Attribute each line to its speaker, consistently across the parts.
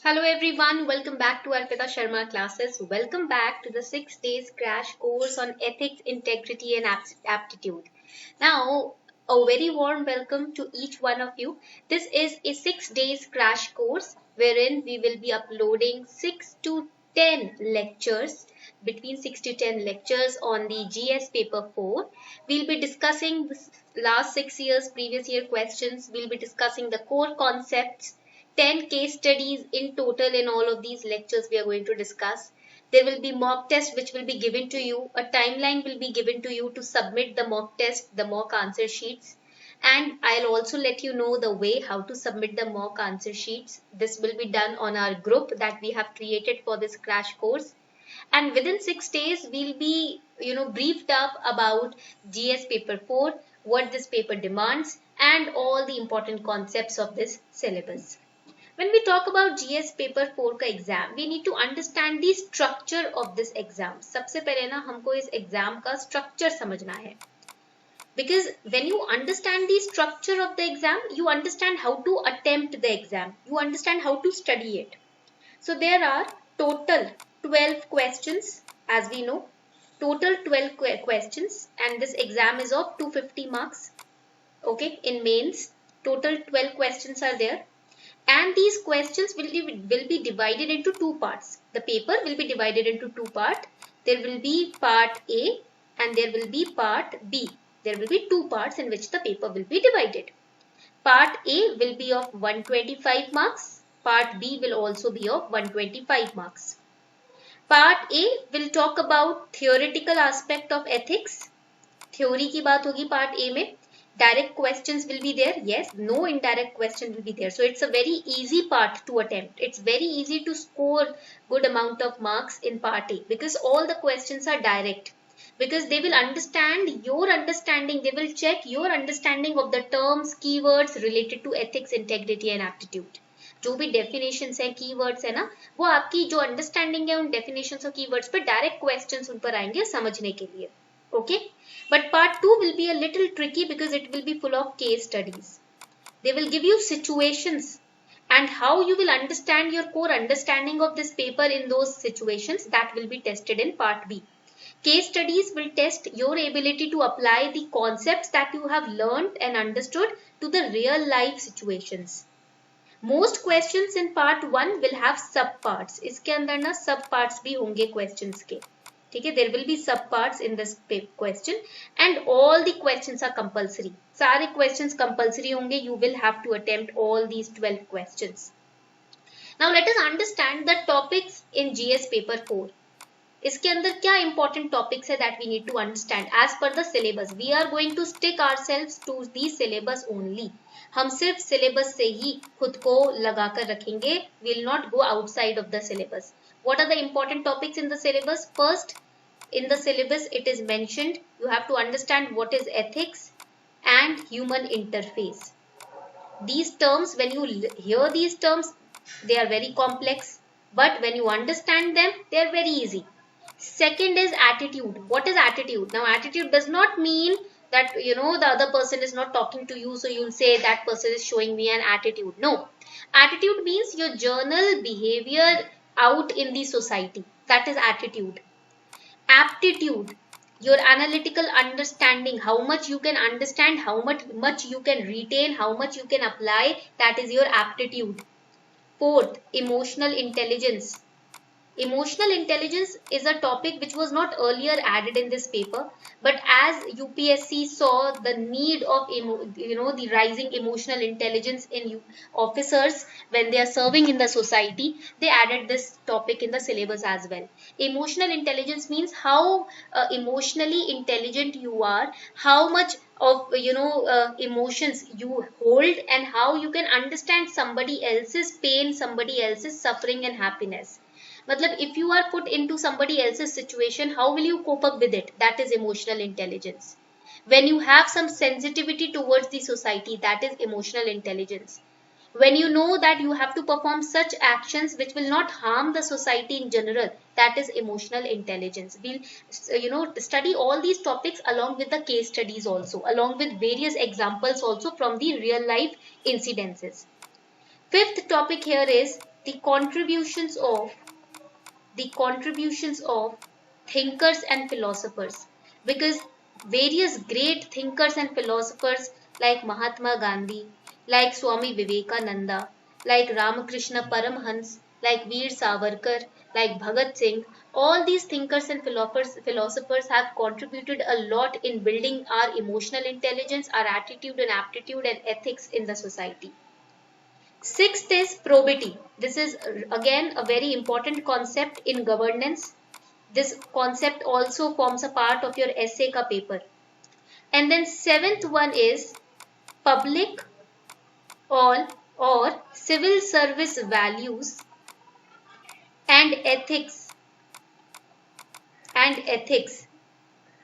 Speaker 1: Hello everyone, welcome back to Arpita Sharma classes. Welcome back to the 6 days crash course on ethics, integrity and aptitude. Now, a very warm welcome to each one of you. This is a 6 days crash course wherein we will be uploading 6 to 10 lectures, between 6 to 10 lectures on the GS paper 4. We'll be discussing the last 6 years previous year questions. We'll be discussing the core concepts, 10 case studies in total in all of these lectures we are going to discuss. There will be mock test which will be given to you. A timeline will be given to you to submit the mock test, the mock answer sheets. And I'll also let you know the way how to submit the mock answer sheets. This will be done on our group that we have created for this crash course. And within 6 days, we'll be, briefed up about GS paper 4, what this paper demands, and all the important concepts of this syllabus. When we talk about GS paper 4 का exam, we need to understand the structure of this exam. सबसे पहले ना हमको इस exam का structure समझना है. Because when you understand the structure of the exam, you understand how to attempt the exam. You understand how to study it. So there are total 12 questions, as we know. Total 12 questions, and this exam is of 250 marks. Okay, in mains, total 12 questions are there. And these questions will be divided into two parts. The paper will be divided into two parts. There will be part A and there will be part B. There will be two parts in which the paper will be divided. Part A will be of 125 marks. Part B will also be of 125 marks. Part A will talk about theoretical aspect of ethics. Theory की बात होगी part A में. Direct questions will be there. Yes, no indirect question will be there. So it's a very easy part to attempt. It's very easy to score good amount of marks in part A because all the questions are direct. Because they will understand your understanding. They will check your understanding of the terms, keywords related to ethics, integrity and aptitude. जो भी definitions हैं, keywords है ना, वो आपकी जो understanding है उन definitions और keywords पर direct questions उन पर आएंगे समझने के लिए. Okay, but part 2 will be a little tricky because it will be full of case studies. They will give you situations and how you will understand your core understanding of this paper in those situations, that will be tested in part B. Case studies will test your ability to apply the concepts that you have learned and understood to the real life situations. Most questions in part 1 will have subparts. इसके अंदर ना subparts भी होंगे questions के. ठीक है, there will be subparts in this question and all the questions are compulsory. सारे questions compulsory होंगे. You will have to attempt all these 12 questions. Now let us understand the topics in GS paper 4. इसके अंदर क्या important topics है that we need to understand as per the syllabus. We are going to stick ourselves to the syllabus only. हम सिर्फ syllabus से ही खुद को लगा कर रखेंगे. We will not go outside of the syllabus. What are the important topics in the syllabus? First, in the syllabus it is mentioned you have to understand what is ethics and human interface. These terms, when you hear these terms, they are very complex, but when you understand them, they are very easy. Second is attitude. What is attitude? Now attitude does not mean that the other person is not talking to you, so you'll say that person is showing me an attitude. No, attitude means your general behavior out in the society. That is attitude. Aptitude, your analytical understanding, how much you can understand, how much you can retain, how much you can apply, that is your aptitude. Fourth, emotional intelligence. Emotional intelligence is a topic which was not earlier added in this paper, but as UPSC saw the need of the rising emotional intelligence in officers when they are serving in the society, they added this topic in the syllabus as well. Emotional intelligence means how emotionally intelligent you are, how much of emotions you hold, and how you can understand somebody else's pain, somebody else's suffering and happiness. Matlab, if you are put into somebody else's situation, how will you cope up with it? That is emotional intelligence. When you have some sensitivity towards the society, that is emotional intelligence. When you know that you have to perform such actions which will not harm the society in general, that is emotional intelligence. We'll study all these topics along with the case studies also, along with various examples also from the real life incidences. Fifth topic here is the contributions of thinkers and philosophers, because various great thinkers and philosophers like Mahatma Gandhi, like Swami Vivekananda, like Ramakrishna Paramhans, like Veer Savarkar, like Bhagat Singh, all these thinkers and philosophers have contributed a lot in building our emotional intelligence, our attitude and aptitude and ethics in the society. Sixth is probity. This is again a very important concept in governance. This concept also forms a part of your essay ka paper. And then seventh one is public or civil service values and ethics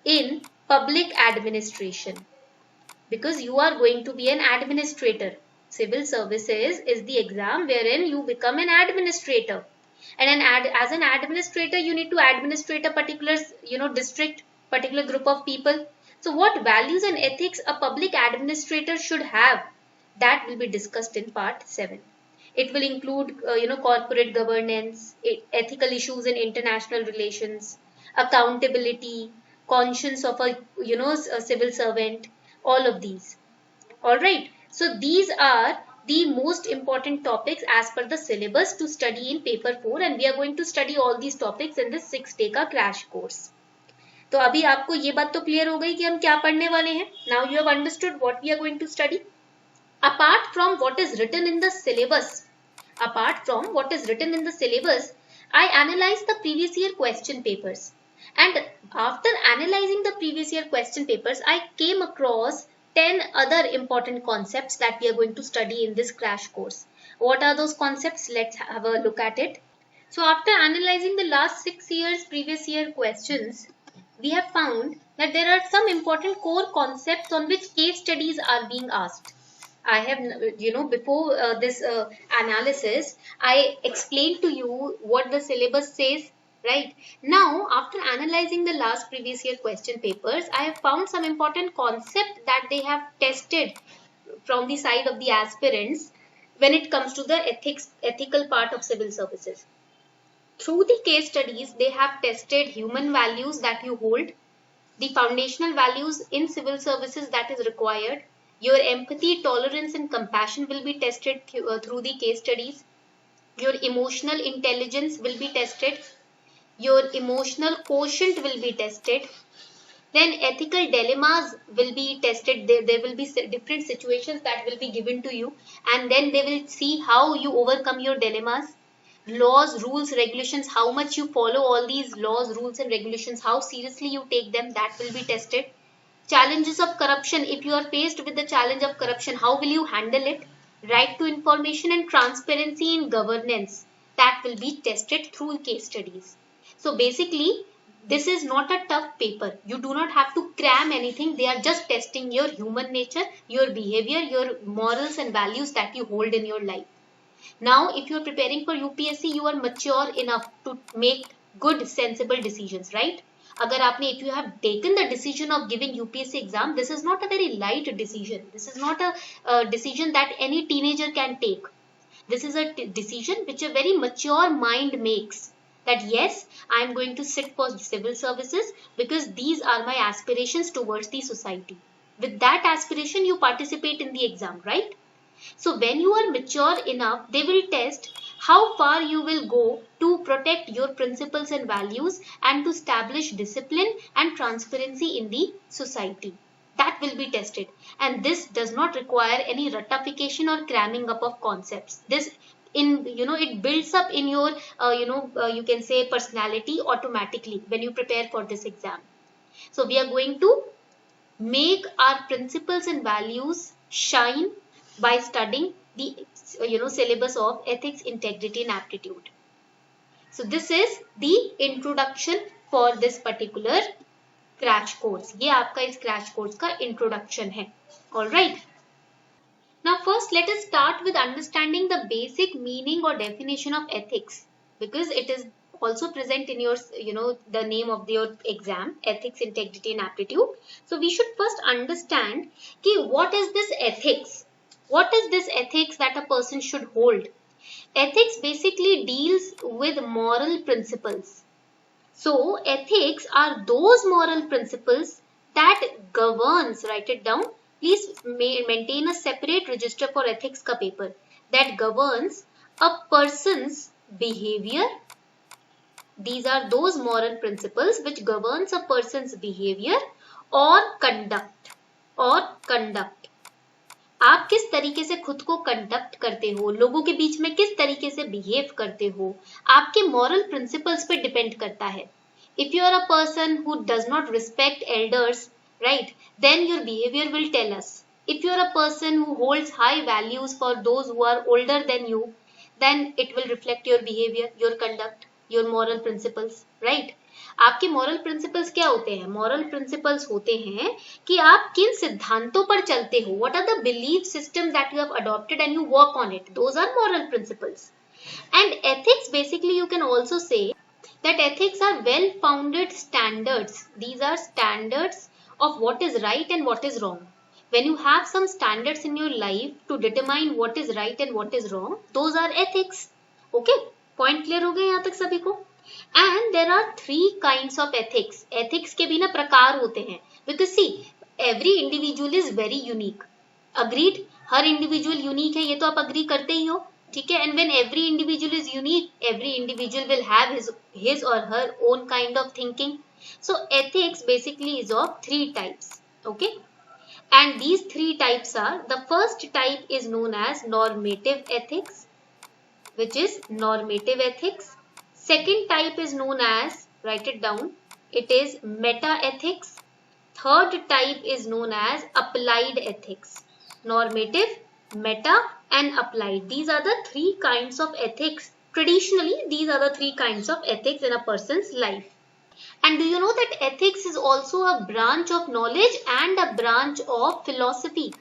Speaker 1: in public administration, because you are going to be an administrator. Civil services is the exam wherein you become an administrator. And as an administrator, you need to administrate a particular district, particular group of people. So what values and ethics a public administrator should have, that will be discussed in part 7. It will include corporate governance, ethical issues in international relations, accountability, conscience of a civil servant, all of these. All right. So these are the most important topics as per the syllabus to study in paper 4, and we are going to study all these topics in this 6-day का crash course. तो अभी आपको ये बात तो clear हो गई कि हम क्या पढ़ने वाले हैं. Now you have understood what we are going to study. Apart from what is written in the syllabus, I analyzed the previous year question papers. And after analyzing the previous year question papers, I came across 10 other important concepts that we are going to study in this crash course. What are those concepts? Let's have a look at it. So after analyzing the last 6 years previous year questions, we have found that there are some important core concepts on which case studies are being asked. I have, before this analysis, I explained to you what the syllabus says. Right. Now, after analyzing the last previous year question papers, I have found some important concepts that they have tested from the side of the aspirants when it comes to the ethical part of civil services. Through the case studies, they have tested human values that you hold, the foundational values in civil services that is required. Your empathy, tolerance and compassion will be tested through the case studies. Your emotional intelligence will be tested. Your emotional quotient will be tested. Then ethical dilemmas will be tested. There will be different situations that will be given to you, and then they will see how you overcome your dilemmas. Laws, rules, regulations, how much you follow all these laws, rules and regulations, how seriously you take them, that will be tested. Challenges of corruption. If you are faced with the challenge of corruption, how will you handle it? Right to information and transparency in governance, that will be tested through case studies. So basically, this is not a tough paper. You do not have to cram anything. They are just testing your human nature, your behavior, your morals and values that you hold in your life. Now, if you are preparing for UPSC, you are mature enough to make good, sensible decisions, right? If you have taken the decision of giving UPSC exam, this is not a very light decision. This is not a decision that any teenager can take. This is a decision which a very mature mind makes. That yes, I am going to sit for civil services because these are my aspirations towards the society. With that aspiration, you participate in the exam, right? So when you are mature enough, they will test how far you will go to protect your principles and values and to establish discipline and transparency in the society. That will be tested. And this does not require any ratification or cramming up of concepts. It builds up in your you can say personality automatically when you prepare for this exam. So we are going to make our principles and values shine by studying the syllabus of ethics, integrity and aptitude. So this is the introduction for this particular crash course. ये आपका इस crash course का introduction है. All right. Now first let us start with understanding the basic meaning or definition of ethics, because it is also present in your the name of your exam, ethics, integrity and aptitude. So we should first understand what is this ethics? What is this ethics that a person should hold? Ethics basically deals with moral principles. So ethics are those moral principles that governs, write it down, please maintain a separate register for ethics ka paper, that governs a person's behavior. These are those moral principles which governs a person's behavior or conduct. आप किस तरीके से खुद को conduct करते हो, लोगों के बीच में किस तरीके से बिहेव करते हो, आपके मॉरल प्रिंसिपल्स पे डिपेंड करता है. If you are a person who does not respect elders, right, then your behavior will tell us. If you are a person who holds high values for those who are older than you, then it will reflect your behavior, your conduct, your moral principles, right? आपके moral principles क्या होते हैं? Moral principles होते हैं कि आप किन सिद्धांतों पर चलते हो. What are the belief system that you have adopted and you work on it. Those are moral principles. And ethics basically you can also say that ethics are well-founded standards. These are standards of what is right and what is wrong. When you have some standards in your life to determine what is right and what is wrong, those are ethics. Okay? Point clear हो गए यहाँ तक सभी को? And there are 3 kinds of ethics. Ethics के भी ना प्रकार होते हैं. Because see, every individual is very unique. Agreed? Her individual unique है, ये तो आप agree करते ही हो. ठीक है. And when every individual is unique, every individual will have his or her own kind of thinking. So ethics basically is of 3 types. Okay. And these 3 types are, the first type is known as normative ethics, which is normative ethics. Second type is known as, write it down, it is meta ethics. Third type is known as applied ethics. Normative, meta and applied. These are the 3 kinds of ethics. Traditionally, these are the 3 kinds of ethics in a person's life. And do you know that ethics is also a branch of knowledge and a branch of philosophy?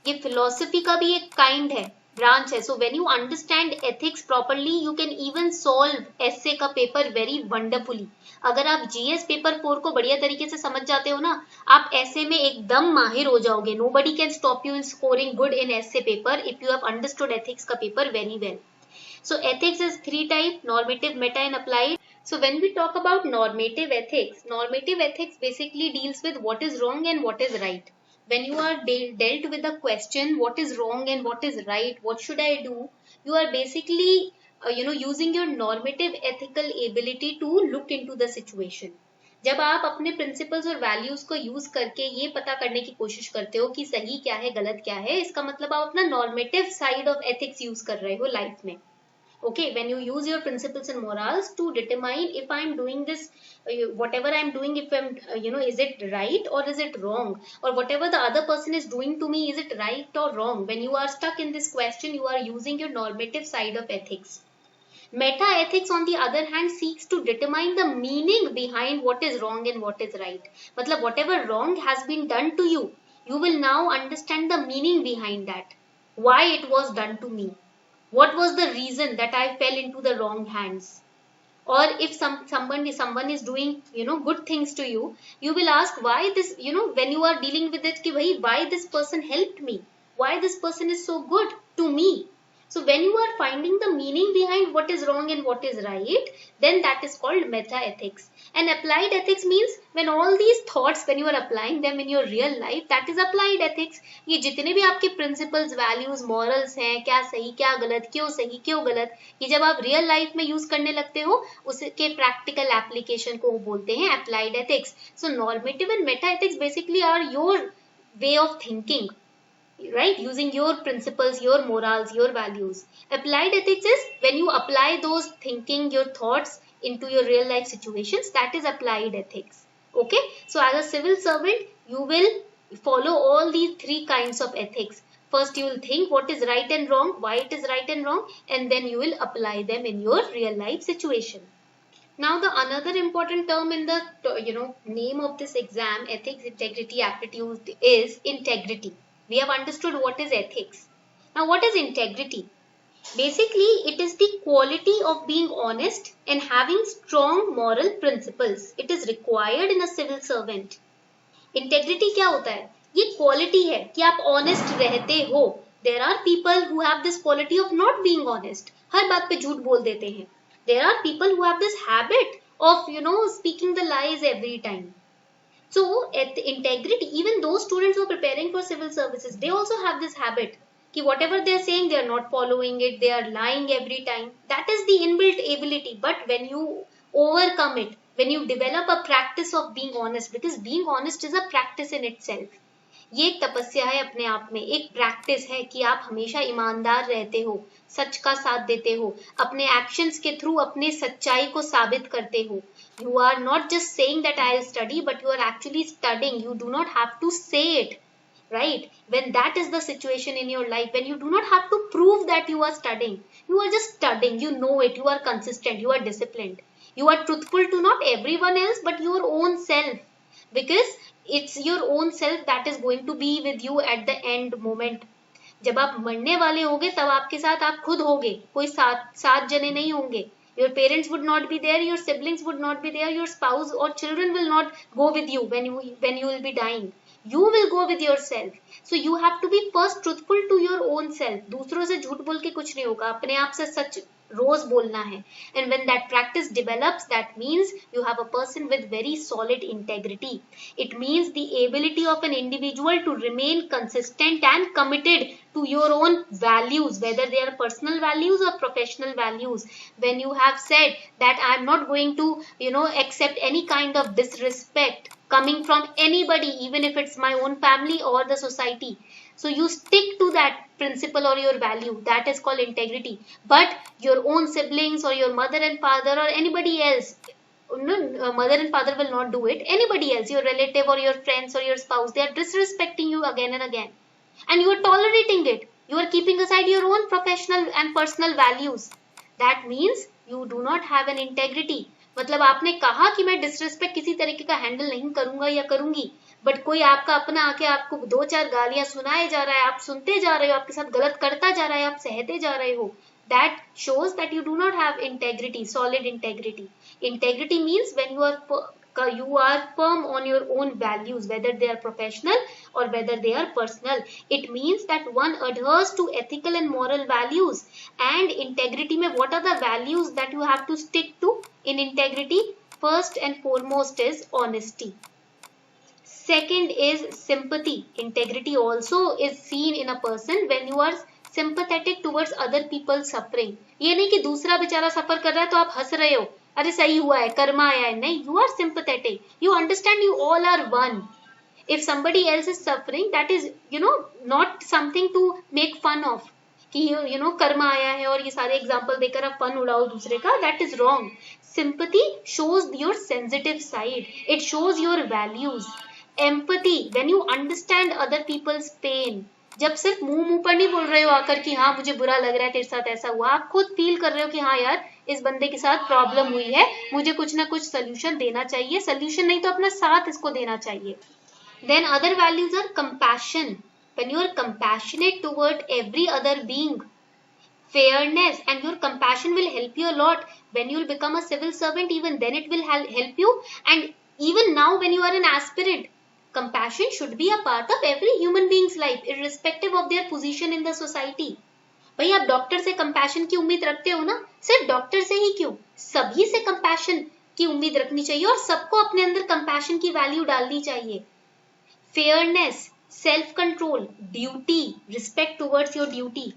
Speaker 1: ये philosophy का भी एक kind है, branch है. So when you understand ethics properly, you can even solve essay का paper very wonderfully. अगर आप GS paper 4 को बढ़िया तरीके से समझ जाते हो ना, आप ऐसे में एकदम माहिर हो जाओगे. Nobody can stop you in scoring good in essay paper if you have understood ethics का paper very well. So ethics is 3 type: normative, meta and applied. So when we talk about normative ethics basically deals with what is wrong and what is right. When you are dealt with the question what is wrong and what is right, what should I do, you are basically using your normative ethical ability to look into the situation. जब आप अपने principles और values को use करके ये पता करने की कोशिश करते हो कि सही क्या है गलत क्या है, इसका मतलब आप अपना normative side of ethics use कर रहे हो लाइफ में. Okay, when you use your principles and morals to determine if I am doing this, whatever I am doing, if I'm, is it right or is it wrong, or whatever the other person is doing to me, is it right or wrong? When you are stuck in this question, you are using your normative side of ethics. Meta ethics on the other hand seeks to determine the meaning behind what is wrong and what is right. मतलब whatever wrong has been done to you, you will now understand the meaning behind that. Why it was done to me. What was the reason that I fell into the wrong hands? Or if someone is doing good things to you, you will ask why this, when you are dealing with it, ki bhai, why this person helped me, why this person is so good to me. So when you are finding the meaning behind what is wrong and what is right, then that is called meta ethics. And applied ethics means when all these thoughts, when you are applying them in your real life, that is applied ethics. ये जितने भी आपके principles, values, morals हैं, क्या सही क्या गलत, क्यों सही क्यों गलत, ये जब आप real life में use करने लगते हो, उसके practical application को बोलते हैं applied ethics. So normative and meta ethics basically are your way of thinking, right? Using your principles, your morals, your values. Applied ethics is when you apply those thinking, your thoughts into your real life situations. That is applied ethics. Okay. So as a civil servant, you will follow all these 3 kinds of ethics. First, you will think what is right and wrong, why it is right and wrong, and then you will apply them in your real life situation. Now, the another important term in the name of this exam, ethics, integrity, aptitude, is integrity. We have understood what is ethics. Now, what is integrity? Basically, it is the quality of being honest and having strong moral principles. It is required in a civil servant. Integrity क्या होता है? ये quality है कि आप honest रहते हो. There are people who have this quality of not being honest. हर बात पे झूठ बोल देते हैं. There are people who have this habit of, speaking the lies every time. So at the integrity, even those students who are preparing for civil services, they also have this habit. Ki whatever they are saying, they are not following it, they are lying every time. That is the inbuilt ability. But when you overcome it, when you develop a practice of being honest, because being honest is a practice in itself. ये एक तपस्या है अपने आप में, एक practice है कि आप हमेशा ईमानदार रहते हो, सच का साथ देते हो, अपने एक्शंस के थ्रू अपने सच्चाई को साबित करते हो. You are not just saying that I'll study, but you are actually studying. You do not have to say it, right? When that is the situation in your life, when you do not have to prove that you are studying, you are just studying, you know it, you are consistent, you are disciplined. You are truthful to not everyone else, but your own self. Because it's your own self that is going to be with you at the end moment. जब आप मरने वाले होंगे तब आपके साथ आप खुद होंगे, कोई सात जने नहीं होंगे. Your parents would not be there, your siblings would not be there, your spouse or children will not go with you when you will be dying. You will go with yourself. So you have to be first truthful to your own self. दूसरों से झूठ बोल के कुछ नहीं होगा, अपने आप से सच रोज बोलना है. And when that practice develops, that means you have a person with very solid integrity. It means the ability of an individual to remain consistent and committed to your own values, whether they are personal values or professional values. When you have said that I am not going to, accept any kind of disrespect coming from anybody, even if it's my own family or the society. So you stick to that principle or your value. That is called integrity. But your own siblings or your mother and father or anybody else, mother and father will not do it. Anybody else, your relative or your friends or your spouse, they are disrespecting you again and again. And you are tolerating it. You are keeping aside your own professional and personal values. That means you do not have an integrity. मतलब आपने कहा कि मैं disrespect किसी तरीके का handle नहीं करूंगा या करूंगी, बट कोई आपका अपना आके आपको 2-4 गालियां सुनाए जा रहा है, आप सुनते जा रहे हो, आपके साथ गलत करता जा रहा है, आप सहते जा रहे हो. That shows that you do not have integrity, solid integrity. Integrity means when you are firm on your own values, whether they are professional or whether they are personal. It means that one adheres to ethical and moral values. And integrity mein what are the values that you have to stick to in integrity? First and foremost is honesty. Second is sympathy. Integrity also is seen in a person when you are sympathetic towards other people's suffering. ये नहीं कि दूसरा बेचारा सफर कर रहा है तो आप हंस रहे हो, अरे सही हुआ है, कर्मा आया है. नहीं, you are sympathetic. You understand you all are one. If somebody else is suffering, that is, not something to make fun of. कि कर्मा आया है और ये सारे एग्जाम्पल देकर आप फन उड़ाओ दूसरे का. That is wrong. Sympathy shows your sensitive side. It shows your values. Empathy, when you understand other people's pain. जब सिर्फ मुंह पर नहीं बोल रहे हो आकर कि हाँ मुझे बुरा लग रहा है, तेरे साथ ऐसा हुआ, आप खुद फील कर रहे हो कि हाँ यार इस बंदे के साथ प्रॉब्लम हुई है, मुझे कुछ ना कुछ सोल्यूशन देना चाहिए, सोल्यूशन नहीं तो अपना साथ इसको देना चाहिए. Then other values are compassion. When you are compassionate toward every other being, fairness, and your compassion will help you a lot. When you will become a civil servant, even then it will help you. And even now when you are an aspirant, compassion should be a part of every human being's life, irrespective of their position in the society. भाई आप doctor से compassion की उम्मीद रखते हो ना, सिर्फ doctor से ही क्यों, सभी से कंपैशन की उम्मीद रखनी चाहिए और सबको अपने अंदर कंपैशन की वैल्यू डालनी चाहिए. Fairness, self control, duty, respect towards your duty.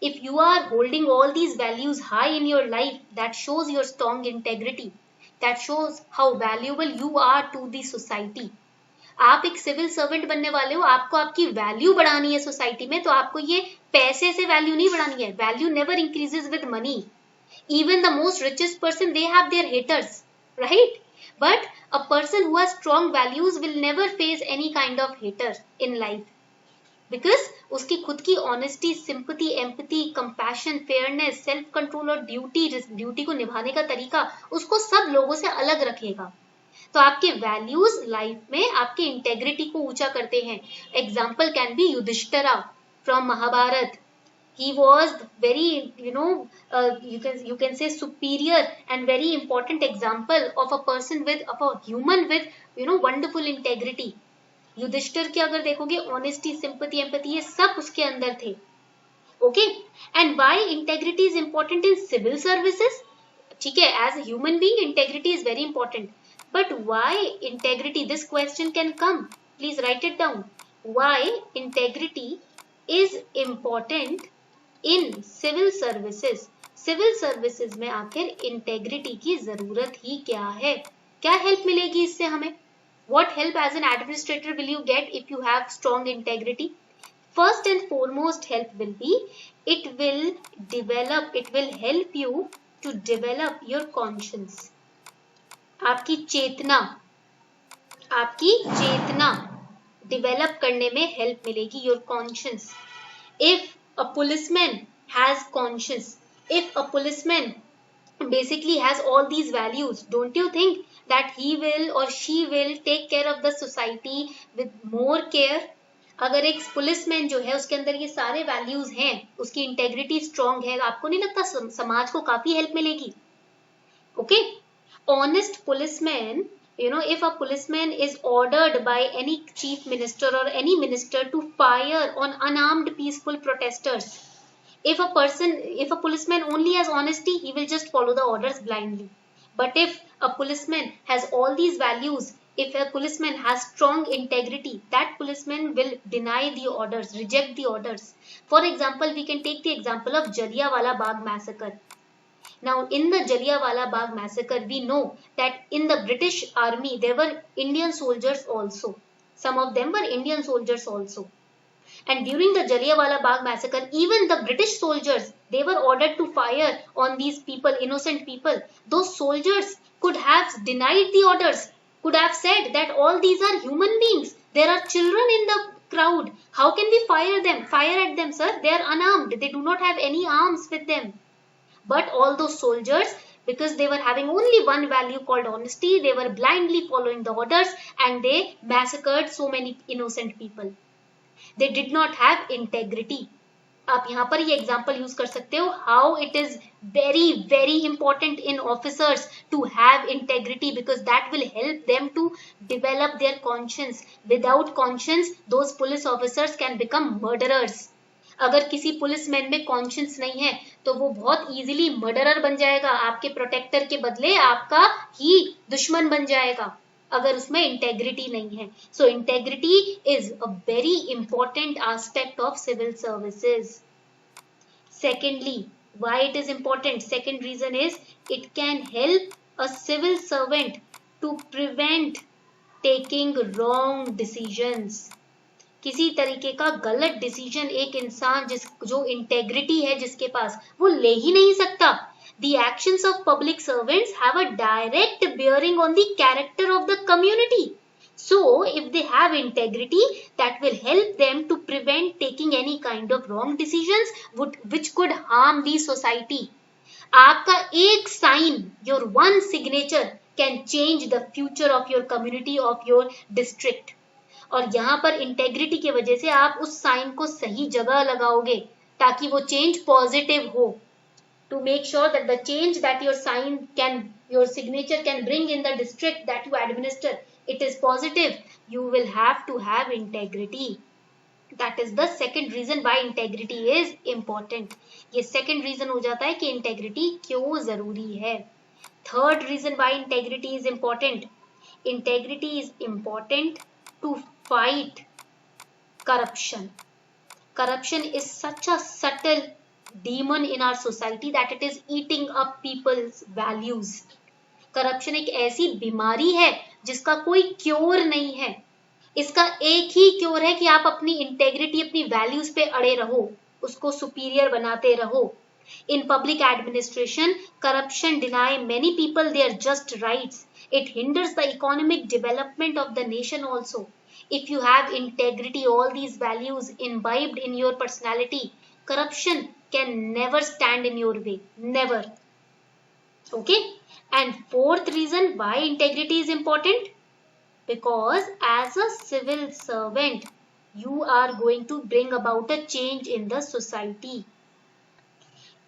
Speaker 1: If you are holding all these values high in your life, that shows your strong integrity. That shows how valuable you are to the society. आप एक civil servant बनने वाले हो, आपको आपकी value बढ़ानी है society में, तो आपको ये पैसे से वैल्यू नहीं बढ़ानी है. Value never increases with money. Even the most richest person, they have their haters, right? But a person who has strong values will never face any kind of hater in life, because उसकी खुद की honesty, sympathy, empathy, compassion, fairness, self control और duty को निभाने का तरीका उसको सब लोगों से अलग रखेगा. तो आपके वैल्यूज लाइफ में आपके इंटेग्रिटी को ऊंचा करते हैं. Example can be Yudhishthira from Mahabharata. He was very, you can say superior and very important example of a person of a human with, wonderful integrity. Yudhishthir के अगर देखोगे, ऑनेस्टी, सिंपैथी, एम्पैथी, ये सब उसके अंदर थे. Okay, and why integrity is important in civil services? ठीक है, as a human being integrity is very important, but why integrity, this question can come, please write it down. Why integrity is important in civil services? Civil services में आखिर integrity की जरूरत ही क्या है? क्या help मिलेगी इससे हमें? What help as an administrator will you get if you have strong integrity? First and foremost help will be, it will help you to develop your conscience. आपकी चेतना develop करने में help मिलेगी, your conscience. If a policeman has conscience, if a policeman basically has all these values, don't you think that he will or she will take care of the society with more care? अगर एक policeman जो है उसके अंदर ये सारे values हैं, उसकी इंटेग्रिटी स्ट्रांग है, आपको नहीं लगता समाज को काफी हेल्प मिलेगी? Okay, honest policeman, you know, if a policeman is ordered by any chief minister or any minister to fire on unarmed peaceful protesters, if a policeman only has honesty, he will just follow the orders blindly. But if a policeman has all these values, if a policeman has strong integrity, that policeman will deny the orders, reject the orders. For example, we can take the example of Jallianwala Bagh massacre. Now, in the Jallianwala Bagh massacre, we know that in the British army, there were Indian soldiers also. Some of them were Indian soldiers also. And during the Jallianwala Bagh massacre, even the British soldiers, they were ordered to fire on these people, innocent people. Those soldiers could have denied the orders, could have said that all these are human beings. There are children in the crowd. How can we fire at them, sir? They are unarmed. They do not have any arms with them. But all those soldiers, because they were having only one value called honesty, they were blindly following the orders and they massacred so many innocent people. They did not have integrity. आप यहाँ पर ये example use कर सकते हो how it is very very important in officers to have integrity, because that will help them to develop their conscience. Without conscience, those police officers can become murderers. अगर किसी policeman में conscience नहीं है तो वो बहुत इजीली मर्डरर बन जाएगा, आपके प्रोटेक्टर के बदले आपका ही दुश्मन बन जाएगा अगर उसमें इंटेग्रिटी नहीं है. So integrity is a very important aspect of civil services. Secondly, why it is important? Second reason is it can help a civil servant to prevent taking wrong decisions. किसी तरीके का गलत डिसीजन एक इंसान जो integrity है जिसके पास, वो ले ही नहीं सकता. The actions of public servants have a direct bearing on the character of the community. So, if they have integrity, that will help them to prevent taking any kind of wrong decisions which could harm the society. आपका एक sign, your one signature can change the future of your community, of your district. और यहाँ पर integrity की वजह से आप उस साइन को सही जगह लगाओगे ताकि वो चेंज पॉजिटिव हो. To make sure that the change that your signature can bring in the district that you administer, it is positive, you will have to have integrity. That is the second reason why integrity is important. ये second reason हो जाता है कि integrity क्यों जरूरी है. Third reason why integrity is important. Integrity is important to fight corruption. Corruption is such a subtle demon in our society that it is eating up people's values. Corruption एक ऐसी बीमारी है जिसका कोई क्योर नहीं है. इसका एक ही क्योर है कि आप अपनी इंटेग्रिटी, अपनी वैल्यूज पे अड़े रहो, उसको सुपीरियर बनाते रहो. In public administration, corruption deny many people their just rights. It hinders the economic development of the nation also. If you have integrity, all these values imbibed in your personality, corruption can never stand in your way. Never. Okay? And fourth reason why integrity is important. Because as a civil servant, you are going to bring about a change in the society.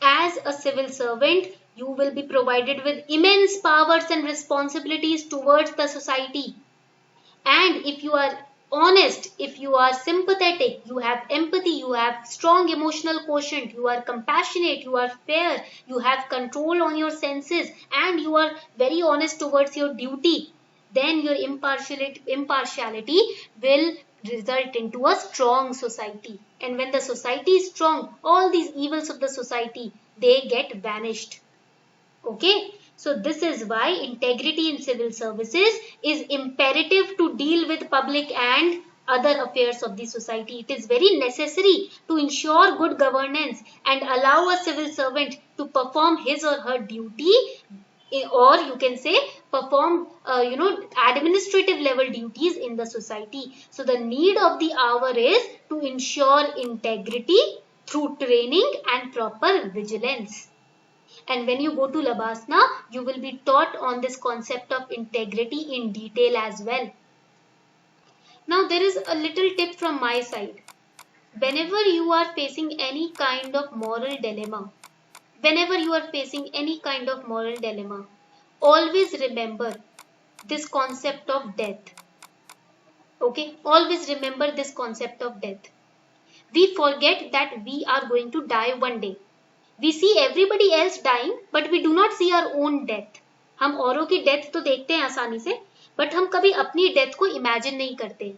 Speaker 1: As a civil servant, you will be provided with immense powers and responsibilities towards the society. And if you are honest, if you are sympathetic, you have empathy, you have strong emotional quotient, you are compassionate, you are fair, you have control on your senses, and you are very honest towards your duty, then your impartiality will result into a strong society. And when the society is strong, all these evils of the society, they get vanished. Okay, so this is why integrity in civil services is imperative to deal with public and other affairs of the society. It is very necessary to ensure good governance and allow a civil servant to perform his or her duty, or you can say perform administrative level duties in the society. So the need of the hour is to ensure integrity through training and proper vigilance. And when you go to Labasna, you will be taught on this concept of integrity in detail as well. Now there is a little tip from my side. Whenever you are facing any kind of moral dilemma, always remember this concept of death. Okay, always remember this concept of death. We forget that we are going to die one day. We see everybody else dying, but we do not see our own death. हम औरों की death तो देखते हैं आसानी से, but हम कभी अपनी डेथ को इमेजिन नहीं करते.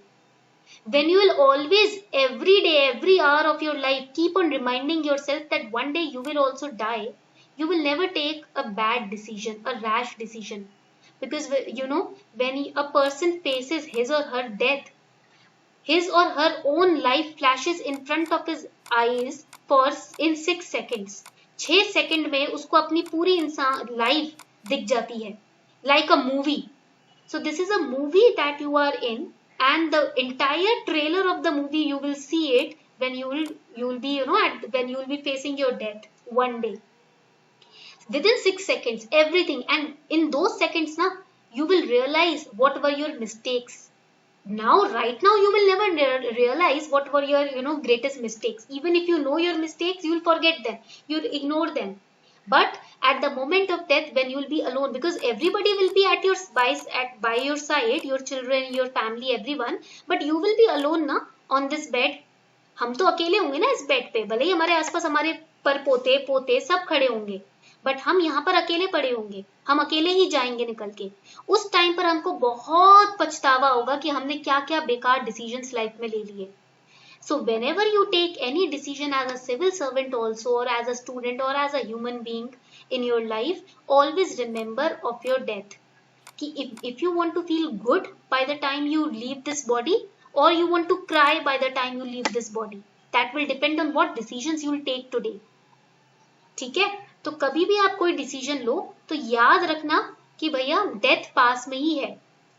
Speaker 1: When you will always, every day, every hour of your life, keep on reminding yourself that one day you will also die, you will never take a bad decision, a rash decision. Because when a person faces his or her death, his or her own life flashes in front of his eyes for in 6 seconds. 6 second में उसको अपनी पूरी इंसान life दिख जाती है, like a movie. So this is a movie that you are in, and the entire trailer of the movie you will see it when you will be when you will be facing your death one day. Within 6 seconds, everything, and in those seconds you will realize what were your mistakes. Right now you will never realize what were your greatest mistakes. Even if you know your mistakes, you will forget them, you will ignore them. But at the moment of death, when you will be alone, because everybody will be at your by your side, your children, your family, everyone, but you will be alone on this bed. हम तो अकेले होंगे ना इस bed पे, भले ही हमारे आसपास हमारे परपोते पोते सब खड़े होंगे, बट हम यहाँ पर अकेले पड़े होंगे, हम अकेले ही जाएंगे निकल के. उस टाइम पर हमको बहुत पछतावा होगा कि हमने क्या क्या बेकार डिसीजंस लाइफ में ले लिए. So whenever you take any decision as a civil servant also, or as a student, or as a human being in your life, always remember of your death. If you want to feel good by the time you leave this body, or you want to cry by the time you leave this body, that will depend on what decisions you will take today. ठीक है, तो कभी भी आप कोई decision लो तो याद रखना कि भैया डेथ पास में ही है.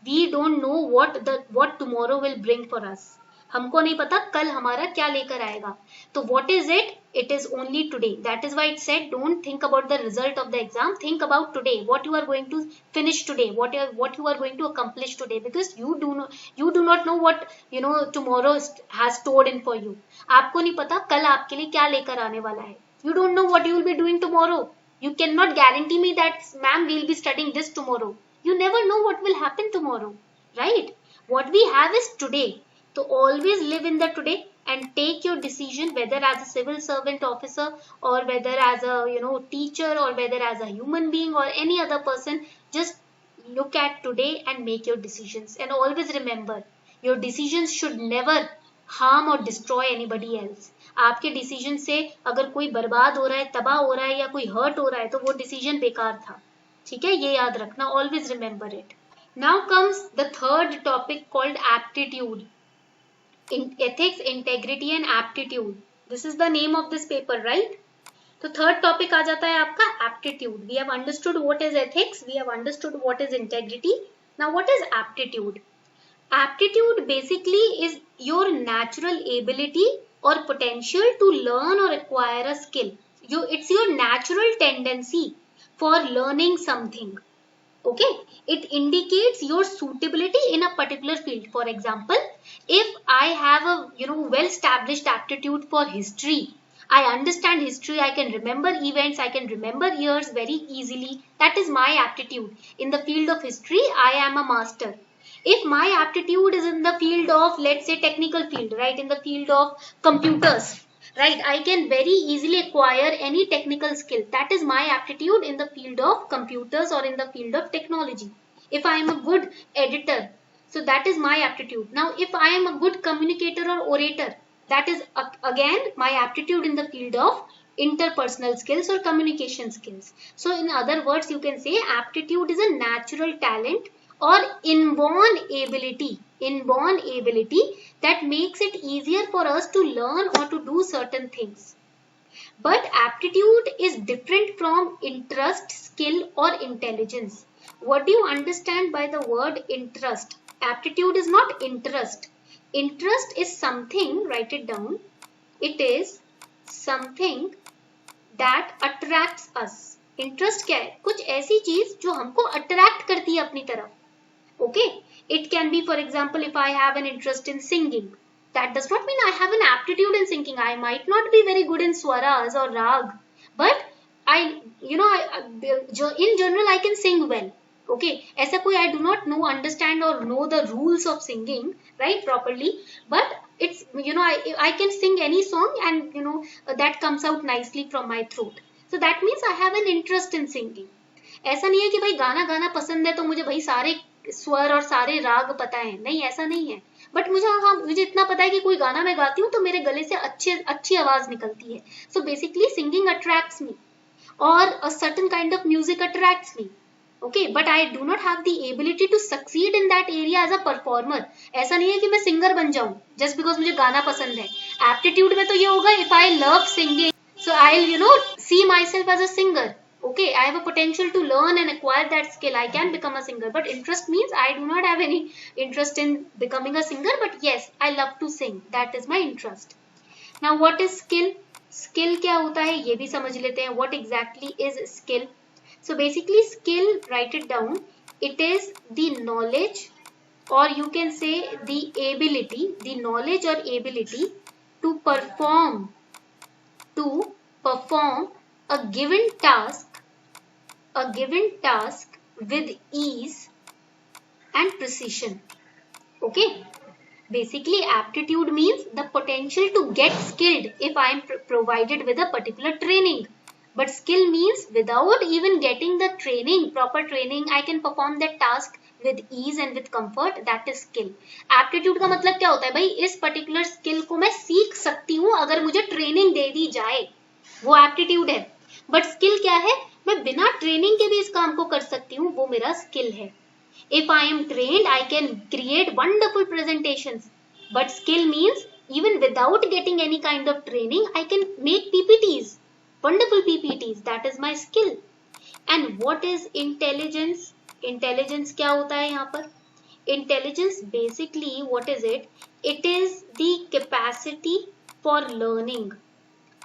Speaker 1: We don't know what tomorrow will bring for us. हमको नहीं पता कल हमारा क्या लेकर आएगा. तो what is it is only today. That is why it said don't think about the result of the exam, think about today, what you are going to finish today, what you are going to accomplish today, because you do not know what tomorrow has stored in for you. आपको नहीं पता कल आपके लिए क्या लेकर आने वाला है. You don't know what you will be doing tomorrow. You cannot guarantee me that, ma'am, we will be studying this tomorrow. You never know what will happen tomorrow, right? What we have is today. So always live in the today and take your decision, whether as a civil servant officer, or whether as a teacher, or whether as a human being or any other person. Just look at today and make your decisions. And always remember, your decisions should never harm or destroy anybody else. आपके decision से अगर कोई बर्बाद हो रहा है, तबाह हो रहा है, या कोई हर्ट हो रहा है, तो वो डिसीजन बेकार था. ठीक है, ये याद रखना. Always remember it. Now comes the third topic called aptitude. Ethics, integrity and aptitude. This is the name of this paper, right? तो थर्ड टॉपिक आ जाता है आपका aptitude. We have understood what is ethics, we have understood what is integrity. Now what is aptitude? Aptitude basically is your natural ability or potential to learn or acquire a skill. It's your natural tendency for learning something. Okay, it indicates your suitability in a particular field. For example, if I have a well established aptitude for history, I understand history, I can remember events, I can remember years very easily. That is my aptitude. In the field of history, I am a master. If my aptitude is in the field of, let's say, technical field, right, in the field of computers, right, I can very easily acquire any technical skill. That is my aptitude in the field of computers or in the field of technology. If I am a good editor, so that is my aptitude. Now, if I am a good communicator or orator, that is again my aptitude in the field of interpersonal skills or communication skills. So in other words, you can say aptitude is a natural talent or inborn ability that makes it easier for us to learn or to do certain things. But aptitude is different from interest, skill or intelligence. What do you understand by the word interest? Aptitude is not interest. Interest is something, write it down, it is something that attracts us. Interest क्या है? कुछ ऐसी चीज जो हमको attract करती है अपनी तरफ. Okay, it can be, for example, if I have an interest in singing, that does not mean I have an aptitude in singing. I might not be very good in swaras or rag, but in general I can sing well. Okay, ऐसा कोई I do not know, understand or know the rules of singing, right, properly, but it's, I can sing any song and that comes out nicely from my throat. So that means I have an interest in singing. ऐसा नहीं है कि भाई गाना गाना पसंद है तो मुझे भाई सारे स्वर और सारे राग पता है, नहीं, ऐसा नहीं है. बट मुझे इतना पता है कि कोई गाना मैं गाती हूँ तो मेरे गले से अच्छी आवाज निकलती है. So basically singing attracts me और a certain kind of music attracts me. Okay, but I do not have the ability to succeed in that area as a performer. ऐसा नहीं है कि मैं सिंगर बन जाऊं जस्ट बिकॉज मुझे गाना पसंद है. एप्टीट्यूड में तो ये होगा, if I love singing so I will see my self as a singer. Okay, I have a potential to learn and acquire that skill. I can become a singer. But interest means I do not have any interest in becoming a singer. But yes, I love to sing. That is my interest. Now, what is skill? Skill क्या होता है ये भी समझ लेते हैं. What exactly is skill? So basically, skill, write it down. It is the knowledge, or you can say the ability, the knowledge or ability to perform a given task with ease and precision. Okay, basically aptitude means the potential to get skilled if I am provided with a particular training. But skill means without even getting the proper training, I can perform that task with ease and with comfort. That is skill. Aptitude का मतलब क्या होता है भाई, इस particular skill को मैं सीख सकती हूँ अगर मुझे ट्रेनिंग दे दी जाए, वो एप्टीट्यूड है. बट स्किल क्या है, मैं बिना ट्रेनिंग के भी इस काम को कर सकती हूँ, वो मेरा स्किल है. If I am trained I can create wonderful presentations. But skill means even without getting any kind of training, I can make PPTs, wonderful PPTs. That is my skill. And what is intelligence? Intelligence क्या होता है यहाँ पर? Intelligence basically, what is it? It is the capacity for learning.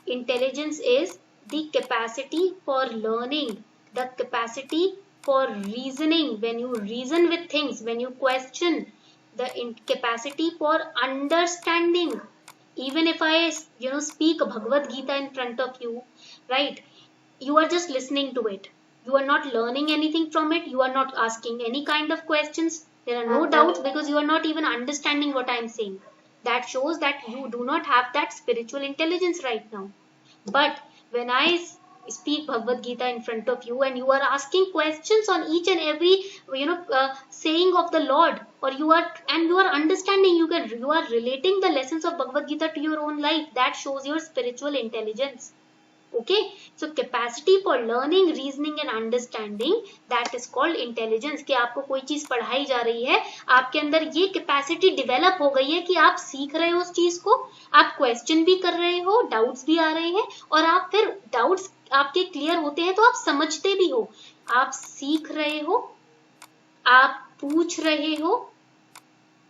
Speaker 1: Intelligence is the capacity for learning, the capacity for reasoning. When you reason with things, when you question, the capacity for understanding. Even if I speak Bhagavad Gita in front of you, right, you are just listening to it, you are not learning anything from it, you are not asking any kind of questions, there are no doubts because you are not even understanding what I am saying. That shows that you do not have that spiritual intelligence right now. But when I speak Bhagavad Gita in front of you and you are asking questions on each and every saying of the Lord, or you are understanding, you are relating the lessons of Bhagavad Gita to your own life, that shows your spiritual intelligence. Okay, so capacity for learning, reasoning and understanding, that is called intelligence. कि आपको कोई चीज पढ़ाई जा रही है, आपके अंदर ये कैपेसिटी डेवलप हो गई है कि आप सीख रहे हो उस चीज को, आप क्वेश्चन भी कर रहे हो, डाउट्स भी आ रहे हैं, और आप फिर डाउट्स आपके क्लियर होते हैं तो आप समझते भी हो. आप सीख रहे हो, आप पूछ रहे हो.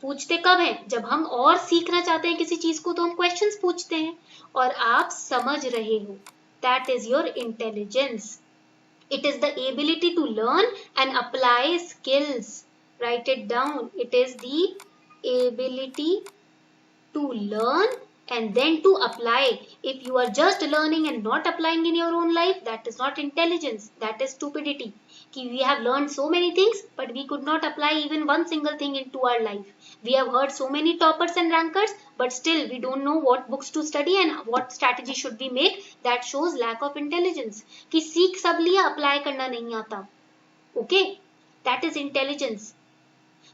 Speaker 1: पूछते कब है? जब हम और सीखना चाहते हैं किसी चीज को तो हम क्वेश्चंस पूछते हैं. और आप समझ रहे हो, that is your intelligence. It is the ability to learn and apply skills. Write it down. It is the ability to learn and then to apply. If you are just learning and not applying in your own life, that is not intelligence, that is stupidity. We have learned so many things, but we could not apply even one single thing into our life. We have heard so many toppers and rankers, but still we don't know what books to study and what strategy should we make. That shows lack of intelligence. कि सीख सब लिया, apply करना नहीं आता. Okay, that is intelligence.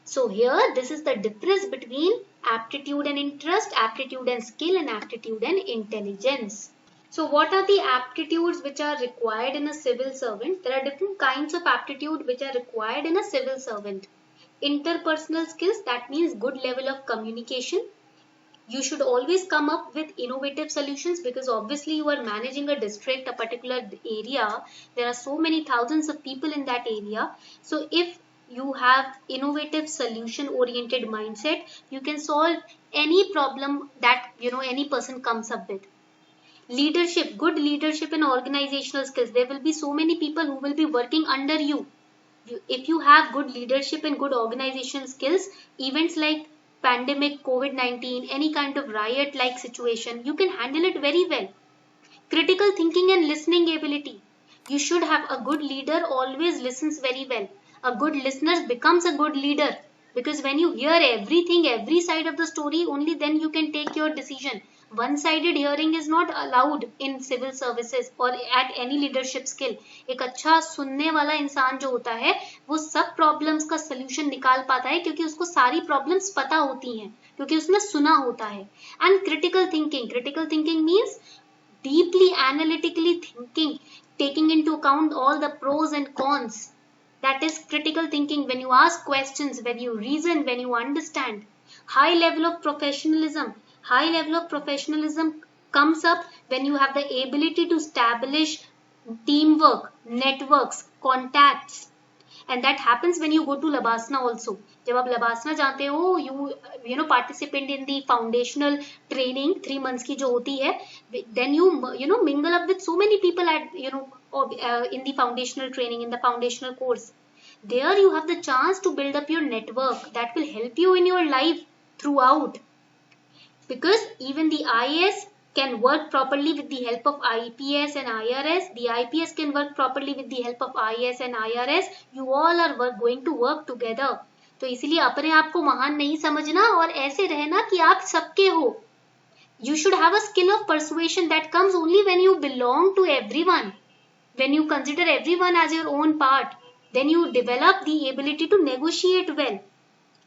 Speaker 1: So here this is the difference between aptitude and interest, aptitude and skill, and aptitude and intelligence. So what are the aptitudes which are required in a civil servant? There are different kinds of aptitude which are required in a civil servant. Interpersonal skills, that means good level of communication. You should always come up with innovative solutions, because obviously you are managing a district, a particular area. There are so many thousands of people in that area. So if you have innovative solution oriented mindset, you can solve any problem that any person comes up with. Leadership, good leadership and organizational skills. There will be so many people who will be working under you. If you have good leadership and good organizational skills, events like pandemic, COVID-19, any kind of riot like situation, you can handle it very well. Critical thinking and listening ability. You should have a good leader always listens very well. A good listener becomes a good leader, because when you hear everything, every side of the story, only then you can take your decision. One-sided hearing is not allowed in civil services or at any leadership skill. एक अच्छा सुनने वाला इंसान जो होता है, वो सब प्रॉब्लम्स का सलूशन निकाल पाता है, क्योंकि उसको सारी प्रॉब्लम्स पता होती हैं, क्योंकि उसने सुना होता है. And critical thinking means deeply analytically thinking, taking into account all the pros and cons. That is critical thinking. When you ask questions, when you reason, when you understand. High level of professionalism. High level of professionalism comes up when you have the ability to establish teamwork, networks, contacts. And that happens when you go to Labasana also. जब आप लबासना जाते हो, you know participate in the foundational training 3 months की जो होती है, then you mingle up with so many people at in the foundational training, in the foundational course. There you have the chance to build up your network that will help you in your life throughout. Because even the IAS can work properly with the help of IPS and IRS. The IPS can work properly with the help of IAS and IRS. You all are going to work together. तो इसीलिए अपने आप को महान नहीं समझना और ऐसे रहना कि आप सबके हो. You should have a skill of persuasion that comes only when you belong to everyone. When you consider everyone as your own part, then you develop the ability to negotiate well.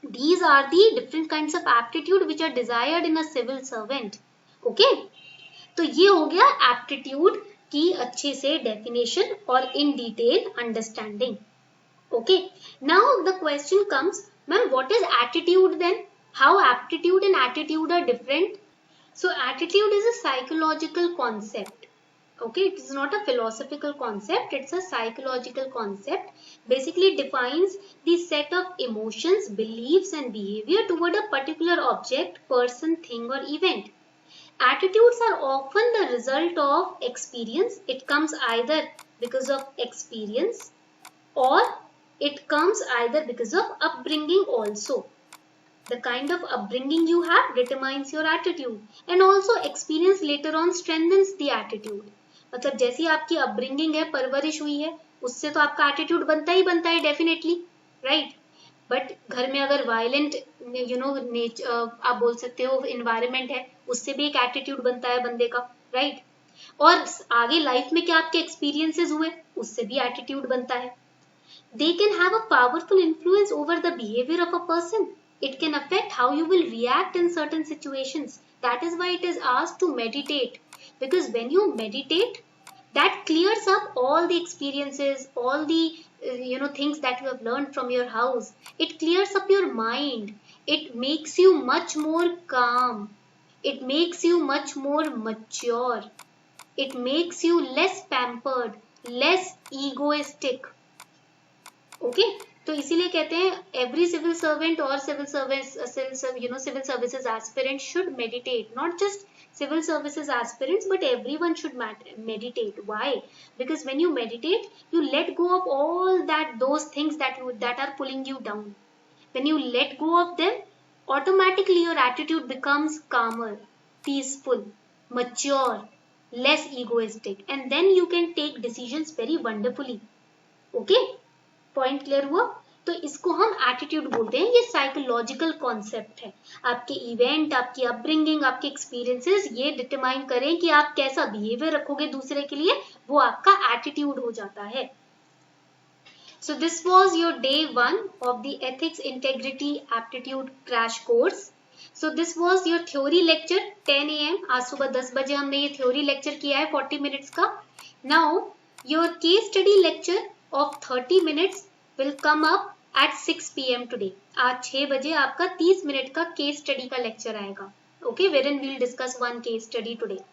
Speaker 1: These are the different kinds of aptitude which are desired in a civil servant. Okay? तो ये हो गया aptitude की अच्छे से definition और in detail understanding. Okay? Now the question comes, ma'am, what is attitude then? How aptitude and attitude are different? So attitude is a psychological concept. Okay, it is not a philosophical concept, it's a psychological concept. Basically defines the set of emotions, beliefs and behavior toward a particular object, person, thing or event. Attitudes are often the result of experience. It comes either because of experience or it comes either because of upbringing also. The kind of upbringing you have determines your attitude, and also experience later on strengthens the attitude. मतलब जैसी आपकी upbringing है, परवरिश हुई है, उससे तो आपका एटीट्यूड बनता है डेफिनेटली, राइट. बट घर में अगर वायलेंट आप बोल सकते हो एनवायरनमेंट है, उससे भी एक एटीट्यूड बनता है बंदे का, राइट. और आगे लाइफ में क्या आपके एक्सपीरियंसेस हुए, उससे भी एटीट्यूड बनता है. They can have a powerful influence over the behavior of a person. It can affect how you will react in certain situations. That is why it is asked to meditate. Because when you meditate, that clears up all the experiences, all the things that you have learned from your house. It clears up your mind. It makes you much more calm. It makes you much more mature. It makes you less pampered, less egoistic. Okay तो इसीलिए कहते हैं every civil servant और civil services aspirant should meditate. Not just civil services aspirants, but everyone should meditate. Why? Because when you meditate, you let go of all those things that are pulling you down. When you let go of them, automatically your attitude becomes calmer. peaceful, mature, less egoistic, and then you can take decisions very wonderfully. Okay, point clear हुआ? तो इसको हम attitude बोलते हैं. ये psychological concept है. आपके event, आपकी अपब्रिंगिंग, आपके एक्सपीरियंसेस ये डिटरमाइन करें कि आप कैसा बिहेवियर रखोगे दूसरे के लिए, वो आपका एटीट्यूड हो जाता है. So this was your day 1 of the Ethics, Integrity, Aptitude crash course. So this was your theory lecture 10 AM. आज सुबह 10 बजे हमने ये theory lecture किया है 40 minutes का. Now your case study lecture of 30 minutes will come up at 6 PM today. आज 6 बजे आपका 30 मिनट का case study का lecture आएगा. Okay, wherein we will discuss one case study today.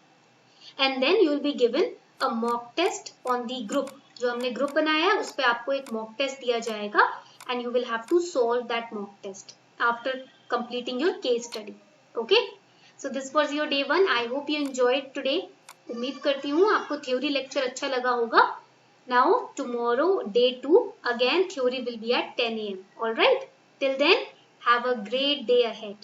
Speaker 1: And then you will be given a mock test on the group. जो हमने group बनाया है उस पे आपको एक मॉक टेस्ट दिया जाएगा and you will have to solve that mock test after completing your case study. Okay, so this was your day 1. I hope you enjoyed today. उम्मीद करती हूँ आपको थ्योरी लेक्चर अच्छा लगा होगा. Now tomorrow day 2 again theory will be at 10 AM. Alright, till then have a great day ahead.